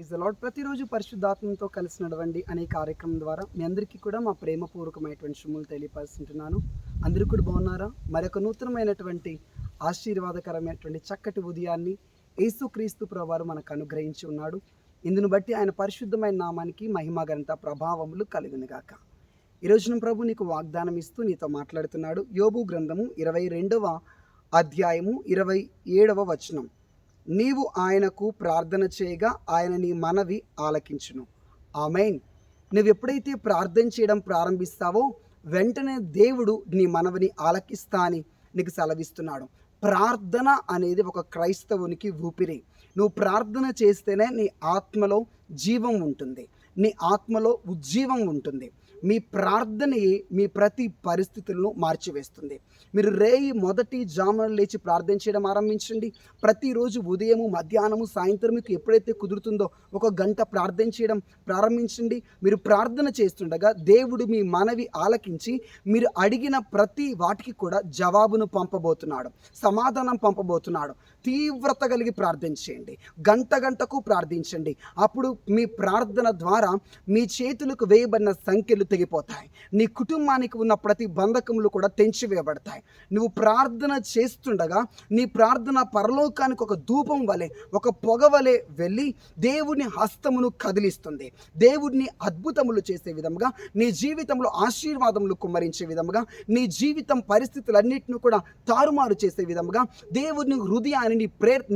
Praise the lord. ప్రతిరోజు పరిశుద్ధాత్మతో కలిసి నడవండి అనే కార్యక్రమం ద్వారా మీ అందరికీ కూడా మా ప్రేమపూర్వకమైనటువంటి శుభములు తెలియపరుస్తుంటున్నాను. అందరూ కూడా బాగున్నారా? మరొక నూతనమైనటువంటి ఆశీర్వాదకరమైనటువంటి చక్కటి ఉదయాన్ని యేసుక్రీస్తు ప్రభువారు మనకు అనుగ్రహించి ఉన్నాడు. ఇందును బట్టి ఆయన పరిశుద్ధమైన నామానికి మహిమ ఘనత ప్రభావములు కలుగునుగాక. ఈరోజున ప్రభు నీకు వాగ్దానం ఇస్తూ నీతో మాట్లాడుతున్నాడు. యోబు గ్రంథము 22వ అధ్యాయము 27వ వచనం. నీవు ఆయనకు ప్రార్థన చేయగా ఆయన నీ మనవి ఆలకించును. ఆమేన్. నువ్వు ఎప్పుడైతే ప్రార్థన చేయడం ప్రారంభిస్తావో వెంటనే దేవుడు నీ మనవిని ఆలకిస్తా అని నీకు సెలవిస్తున్నాడు. ప్రార్థన అనేది ఒక క్రైస్తవునికి ఊపిరి. నువ్వు ప్రార్థన చేస్తేనే నీ ఆత్మలో జీవం ఉంటుంది, నీ ఆత్మలో ఉజ్జీవం ఉంటుంది. మీ ప్రార్థనయే మీ ప్రతి పరిస్థితులను మార్చివేస్తుంది. మీరు మొదటి జామున లేచి ప్రార్థన చేయడం ఆరంభించండి. ప్రతిరోజు ఉదయము, మధ్యాహ్నము, సాయంత్రం మీకు ఎప్పుడైతే కుదురుతుందో 1 గంట ప్రార్థన చేయడం ప్రారంభించండి. మీరు ప్రార్థన చేస్తుండగా దేవుడు మీ మనవి ఆలకించి మీరు అడిగిన ప్రతి వాటికి కూడా జవాబును పంపబోతున్నాడు, సమాధానం పంపబోతున్నాడు. తీవ్రత కలిగి ప్రార్థన చేయండి, గంటకు ప్రార్థించండి. అప్పుడు మీ ప్రార్థన ద్వారా మీ చేతులకు వేయబడిన సంఖ్యలు తెగిపోతాయి. నీ కుటుంబానికి ఉన్న ప్రతి బంధకములు కూడా తెంచివేయబడతాయి. నువ్వు ప్రార్థన చేస్తుండగా నీ ప్రార్థన పరలోకానికి ఒక ధూపం వలె, ఒక పొగ వలె వెళ్ళి దేవుని హస్తమును కదిలిస్తుంది. దేవుడిని అద్భుతములు చేసే విధముగా, నీ జీవితంలో ఆశీర్వాదములు కుమ్మరించే విధముగా, నీ జీవితం పరిస్థితులన్నిటిని కూడా తారుమారు చేసే విధముగా దేవుని హృదయాన్ని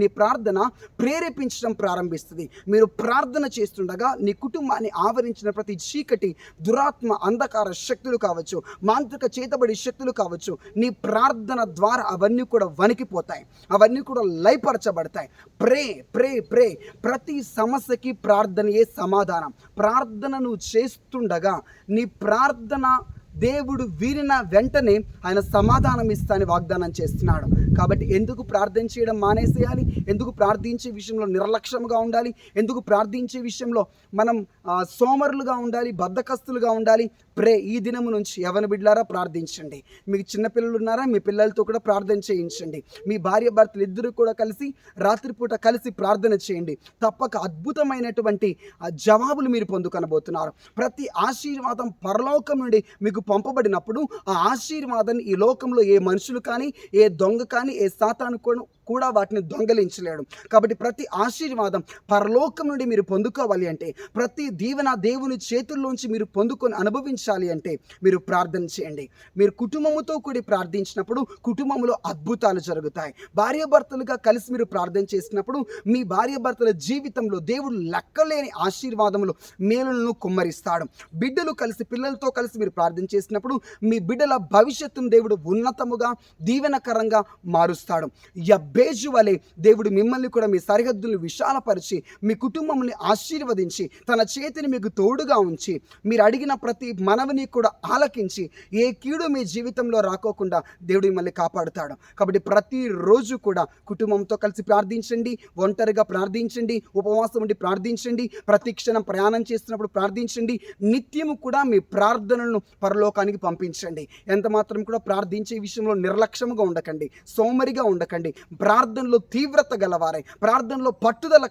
నీ ప్రార్థన ప్రేరేపించడం ప్రారంభిస్తుంది. మీరు ప్రార్థన చేస్తుండగా నీ కుటుంబాన్ని ఆవరించిన ప్రతి చీకటి, దురాత్మ, అంధకార శక్తులు కావచ్చు, మాంత్రిక చేతబడి శక్తులు కావచ్చు, నీ ప్రార్థన ద్వారా అవన్నీ కూడా వణికిపోతాయి, అవన్నీ కూడా లయపరచబడతాయి. ప్రే ప్రే ప్రే ప్రతి సమస్యకి ప్రార్థనయే సమాధానం. ప్రార్థనను చేస్తుండగా నీ ప్రార్థన దేవుడు వినిన వెంటనే ఆయన సమాధానం ఇస్తానని వాగ్దానం చేస్తున్నాడు. కాబట్టి ఎందుకు ప్రార్థన చేయడం మానేసేయాలి? ఎందుకు ప్రార్థించే విషయంలో నిర్లక్ష్యంగా ఉండాలి? ఎందుకు ప్రార్థించే విషయంలో మనం సోమరులుగా ఉండాలి, బద్ధకస్తులుగా ఉండాలి? ఈ దినము నుంచి యవన బిడ్డలారా ప్రార్థించండి. మీకు చిన్నపిల్లలు ఉన్నారా? మీ పిల్లలతో కూడా ప్రార్థన చేయించండి. మీ భార్య భర్తలు ఇద్దరు కూడా కలిసి రాత్రిపూట కలిసి ప్రార్థన చేయండి. తప్పక అద్భుతమైనటువంటి జవాబులు మీరు పొందుకొనబోతున్నారు. ప్రతి ఆశీర్వాదం పరలోకం నుండి మీకు పంపబడినప్పుడు ఆ ఆశీర్వాదాన్ని ఈ లోకంలో ఏ మనుషులు కానీ, ఏ దొంగ కానీ, ఏ సాతాను కూడా వాటిని దొంగలించలేడు. కాబట్టి ప్రతి ఆశీర్వాదం పరలోకం నుండి మీరు పొందుకోవాలి అంటే, ప్రతి దీవెన దేవుని చేతుల్లోంచి మీరు పొందుకొని అనుభవించాలి అంటే మీరు ప్రార్థన చేయండి. మీరు కుటుంబముతో కూడి ప్రార్థించినప్పుడు కుటుంబంలో అద్భుతాలు జరుగుతాయి. భార్యాభర్తలుగా కలిసి మీరు ప్రార్థన చేసినప్పుడు మీ భార్యాభర్తల జీవితంలో దేవుడు లెక్కలేని ఆశీర్వాదములు, మేలులను కుమ్మరిస్తాడు. బిడ్డలు కలిసి, పిల్లలతో కలిసి మీరు ప్రార్థన చేసినప్పుడు మీ బిడ్డల భవిష్యత్తును దేవుడు ఉన్నతముగా, దీవెనకరంగా మారుస్తాడు. యబ్బేజు వలె దేవుడు మిమ్మల్ని కూడా మీ సరిహద్దులను విశాలపరిచి మీ కుటుంబంని ఆశీర్వదించి తన చేతిని మీకు తోడుగా ఉంచి మీరు అడిగిన ప్రతి మనవిని కూడా ఆలకించి ఏ కీడు మీ జీవితంలో రాకోకుండా దేవుడు మిమ్మల్ని కాపాడుతాడు. కాబట్టి ప్రతిరోజు కూడా కుటుంబంతో కలిసి ప్రార్థించండి, ఒంటరిగా ప్రార్థించండి, ఉపవాసం ఉండి ప్రార్థించండి, ప్రతి క్షణం ప్రయాణం చేస్తున్నప్పుడు ప్రార్థించండి. నిత్యము కూడా మీ ప్రార్థనలను పరలోకానికి పంపించండి. ఎంత మాత్రం కూడా ప్రార్థించే విషయంలో నిర్లక్ష్యముగా ఉండకండి, సోమరిగా ఉండకండి. ప్రార్థనలో తీవ్రత గలవారే, ప్రార్థనలో పట్టుదల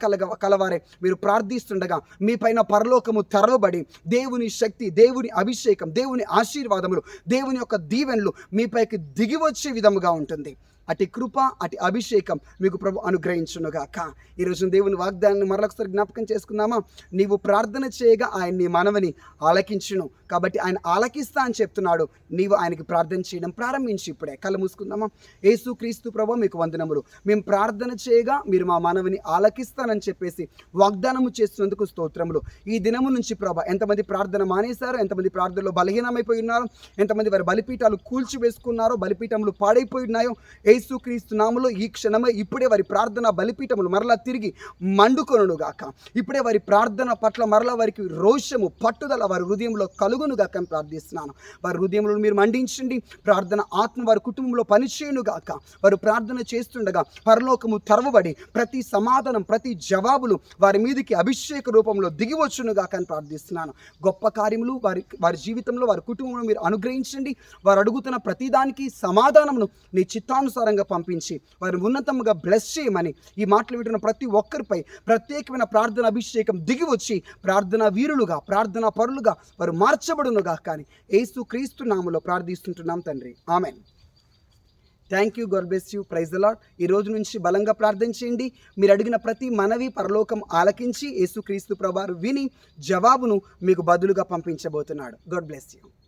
కలవారే మీరు ప్రార్థిస్తుండగా మీ పైన పరలోకము తెరవబడి దేవుని శక్తి, దేవుని అభిషేకం, దేవుని ఆశీర్వాదములు, దేవుని యొక్క దీవెనలు మీపైకి దిగి వచ్చే విధముగా ఉంటుంది. అటు కృప, అటు అభిషేకం మీకు ప్రభు అనుగ్రహించునుగాక. ఈరోజు దేవుని వాగ్దానాన్ని మరొకసారి జ్ఞాపకం చేసుకుందామా? నీవు ప్రార్థన చేయగా ఆయన నీ మనవిని ఆలకించును. కాబట్టి ఆయన ఆలకిస్తా అని చెప్తున్నాడు. నీవు ఆయనకి ప్రార్థన చేయడం ప్రారంభించి ఇప్పుడే కళ్ళు మూసుకుందామా? యేసుక్రీస్తు ప్రభు మీకు వందనములు. మేము ప్రార్థన చేయగా మీరు మా మనవిని ఆలకిస్తానని చెప్పేసి వాగ్దానము చేస్తున్నందుకు స్తోత్రములు. ఈ దినము నుంచి ప్రభు ఎంతమంది ప్రార్థన మానేశారో, ఎంతమంది ప్రార్థనలో బలహీనమైపోయి ఉన్నారో, ఎంతమంది వారి బలిపీఠాలు కూల్చివేసుకున్నారో, బలిపీఠములు పాడైపోయి ఉన్నాయో, యేసుక్రీస్తు నామములో ఈ క్షణమే ఇప్పుడే వారి ప్రార్థన బలిపీఠములు మరలా తిరిగి మండుకొనుగాక. ఇప్పుడే వారి ప్రార్థన పట్ల మరలా వారికి రోషము, పట్టుదల వారి హృదయంలో కలుగునుగాక అని ప్రార్థిస్తున్నాను. వారి హృదయంలో మీరు మండించండి. ప్రార్థన ఆత్మ వారి కుటుంబంలో పనిచేయునుగాక. వారు ప్రార్థన చేస్తుండగా పరలోకము తెరవబడి ప్రతి సమాధానం, ప్రతి జవాబులు వారి మీదకి అభిషేక రూపంలో దిగివచ్చునుగాక అని ప్రార్థిస్తున్నాను. గొప్ప కార్యములు వారి జీవితంలో, వారి కుటుంబంలో మీరు అనుగ్రహించండి. వారు అడుగుతున్న ప్రతిదానికి సమాధానమును నీ చిత్తానుసారం ఇష్టానుసారంగా పంపించి వారిని ఉన్నతంగా బ్లెస్ చేయమని ఈ మాటలు వింటున్న ప్రతి ఒక్కరిపై ప్రత్యేకమైన ప్రార్థన అభిషేకం దిగి వచ్చి ప్రార్థనా వీరులుగా ప్రార్థనా పరులుగా వారు మార్చబడునుగా కానీ యేసు క్రీస్తు నామములో ప్రార్థిస్తుంటున్నాం తండ్రి. Amen. Thank you. God bless you. Praise the lord. ఈ రోజు నుంచి బలంగా ప్రార్థన చేయండి. మీరు అడిగిన ప్రతి మనవి పరలోకం ఆలకించి యేసుక్రీస్తు ప్రభువారు విని జవాబును మీకు బదులుగా పంపించబోతున్నాడు. God bless you.